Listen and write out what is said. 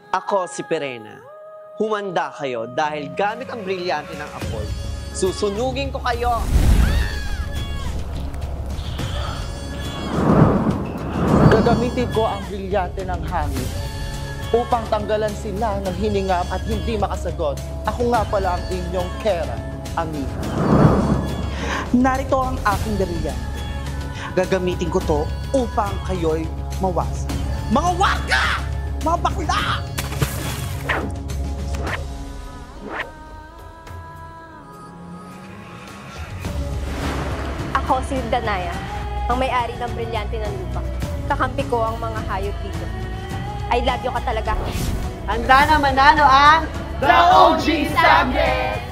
Ako si Perena. Humanda kayo dahil gamit ang brilyante ng apoy. Susunugin ko kayo! Gagamitin ko ang brilyante ng hangin upang tanggalan sila ng hiningam at hindi makasagot. Ako nga pala ang inyong Kera, Amiha. Narito ang aking brilyante. Gagamitin ko to upang kayo'y mawasan. Mga waka! Mga bakla! Ako si Danaya, ang may-ari ng brilyante ng lupa. Kakampi ko ang mga hayop dito. I love you ka talaga. Handa na manalo ang The OG Subject!